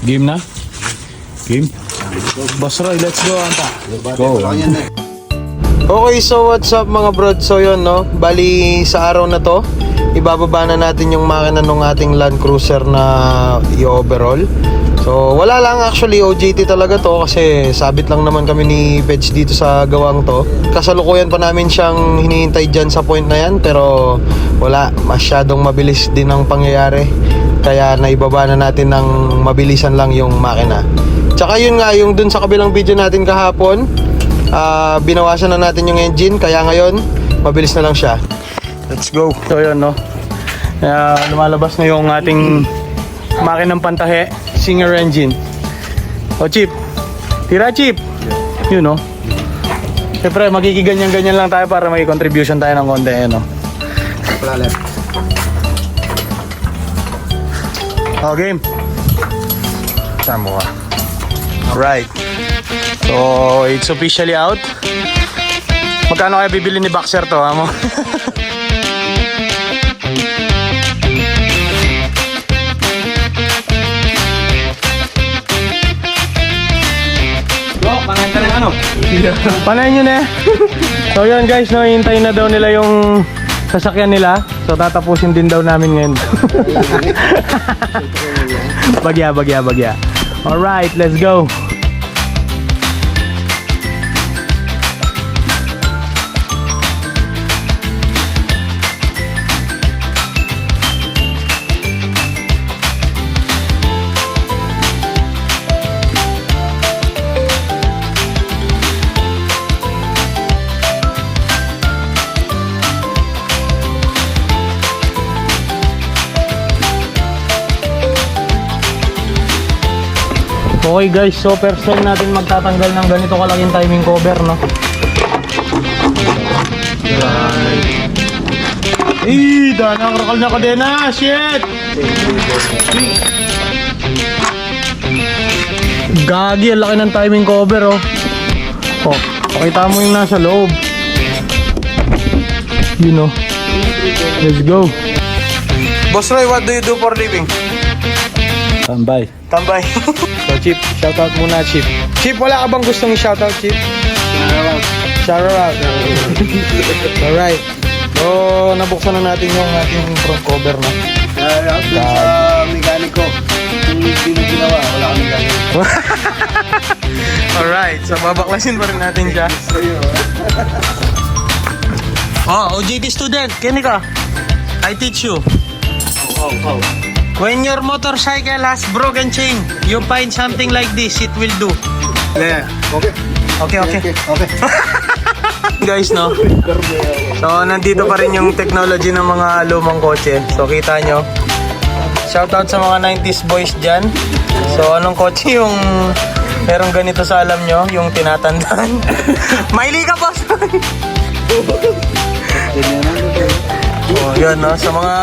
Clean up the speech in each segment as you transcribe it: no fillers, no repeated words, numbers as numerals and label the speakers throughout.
Speaker 1: Game na? Game? Boss Roy, let's go, Anta.
Speaker 2: Go.
Speaker 3: Okay, so what's up mga brod? So yun, no? Bali sa araw na to, ibababa na natin yung makina ng ating Land Cruiser na i-overall. So wala lang, actually OJT talaga to kasi sabit lang naman kami ni Peds dito sa gawang to. Kasalukuyan pa namin siyang hinihintay dyan sa point na yan, pero wala, masyadong mabilis din ang pangyayari. Kaya naibaba na natin ng mabilisan lang yung makina. Tsaka yun nga, yung dun sa kabilang video natin kahapon, binawasan na natin yung engine, kaya ngayon mabilis na lang siya. Let's go. So yun, no, lumalabas na yung ating makinang pantahe, Singer engine. O Chip, tira Chip. Yun, no. Siyempre magigiganyan-ganyan lang tayo para may contribution tayo ng konti, no. O game. Tama ka. Alright. So, it's officially out. Magkano kaya bibili ni Boxer to, ha mo?
Speaker 1: Bro, panayin ka ng ano?
Speaker 3: Panayin nyo na. So, yun guys, no, hintayin na daw nila yung sasakyan nila. So, tatapusin din daw namin ngayon. Bagya. Alright, let's go. Okay guys, so first time natin magtatanggal ng ganito kalaking timing cover, no? Danang rakal na kadena, shit! Gagi, ang laki ng timing cover, oh. Oh, pakita mo yung nasa loob. You know. Let's go. Boss Roy, what do you do for living?
Speaker 1: Tambay.
Speaker 3: Tambay. So Chip, shoutout muna Chip. Chip, wala ka bang gustong shoutout, Chip? Shoutout. Alright. So, nabuksan na natin yung ating front cover na.
Speaker 2: Shoutout sa mekaniko. Kung hindi mo ginawa, wala kang mekaniko.
Speaker 3: Alright, so babaklasin pa rin natin siya. Oh, OJT student, kini ka? I teach you.
Speaker 2: Oh.
Speaker 3: When your motorcycle has broken chain, you find something like this, it will do.
Speaker 2: Yeah. Okay.
Speaker 3: Okay. Guys, no? So, nandito pa rin yung technology ng mga lumang kotse. So, kita nyo. Shoutout sa mga 90s boys dyan. So, anong kotse yung merong ganito sa alam nyo? Yung tinatandaan. Maili ka, boss! Oh, yun, no? Sa mga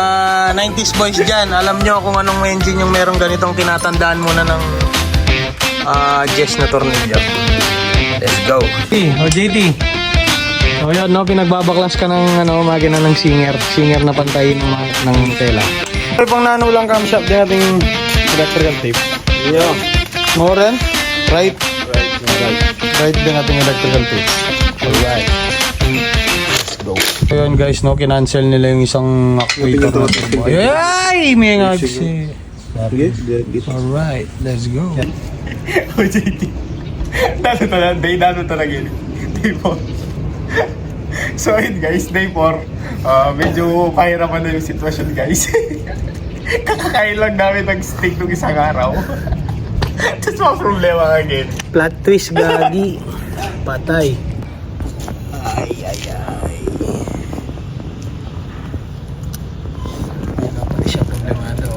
Speaker 3: 90s boys dyan, alam nyo kung anong engine yung merong ganitong tinatandaan muna ng Jess na tornilyo. Let's go. OJT. So yun, no? Pinagbabaklas ka ng makina ng Singer na pantay ng tela. May pang nano lang camshaft din nating electrical tape.
Speaker 2: Yeah.
Speaker 3: Moran? Right din nating electrical tape. Alright. Go. So yun guys, no, kinancel nila yung isang actuator na turbo. Ay! May ngagsi. Alright, let's go.
Speaker 4: OJT. Dano talaga yun. Day 4. So ayun guys, day 4. Medyo pahirapan na yung sitwasyon guys. Kakakain lang namin ng steak nung isang araw. Tapos mga problema again.
Speaker 3: Plot twist, gagi. Patay. Ay. Ano pala siya problemado.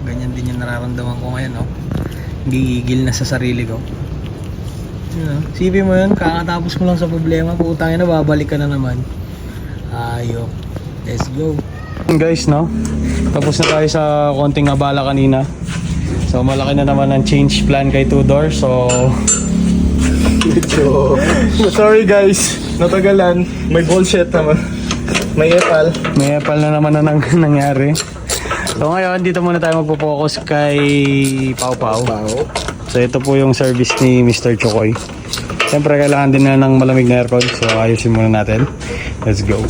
Speaker 3: Ganyan din yung nararamdaman ko ngayon, no? Gigigil na sa sarili ko. Sipin mo yun, kakatapos mo lang sa problema, putangin na, babalik ka na naman. Ayok. Let's go. Guys, no? Tapos na tayo sa konting abala kanina. So, malaki na naman ang change plan kay Tudor. So,
Speaker 4: Sorry guys, natagalan. May bullshit naman. May epal.
Speaker 3: may epal na naman na nangyari.
Speaker 1: So ngayon, dito muna tayo magpo-focus kay Pau Pau. So ito po yung service ni Mr. Chokoy. Siyempre kailangan din na ng malamig na aircon. So ayusin muna natin. Let's go.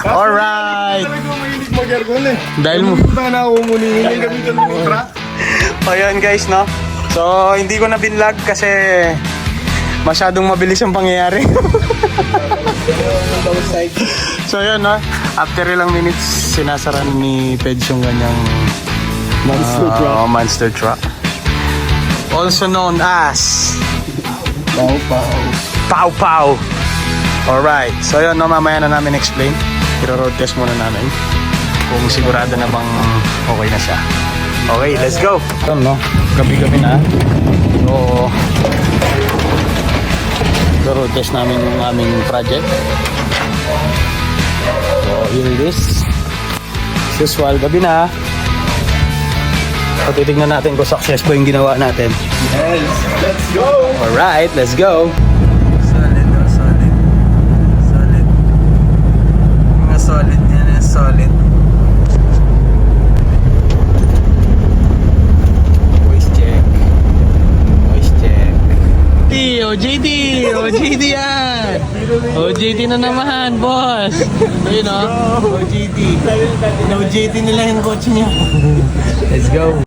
Speaker 1: Alright!
Speaker 4: Sabi ko mahilig mag-aircon eh.
Speaker 1: Dahil mo...
Speaker 4: Punta na ako muna yung gamitan mo yung truck.
Speaker 1: Ayun guys, no? So hindi ko na binlog kasi masyadong mabilis ang pangyayari. So yun, no? After ilang minutes, sinasara ni Peds yung ganyang monster truck. Also known as
Speaker 2: Pau Pau.
Speaker 1: Pau Pau. Alright, so yun, no? Mamaya na namin explain. Iro-road test muna namin kung sigurado na bang okay na siya. Okay, let's go. Yun, no? Gabi-gabi na. So road test namin yung aming project. So here it is. As usual, gabi na. So titignan natin kung successful yung ginawa natin.
Speaker 4: Yes, let's go!
Speaker 1: Alright, let's go.
Speaker 3: Solid, oh, solid. Solid. Mga solid yan, eh, solid. Voice check. Voice check. OJT! OJT yan! OJT na naman, boss! Ayun o, OJT. OJT nila yung kotse niya. Let's go.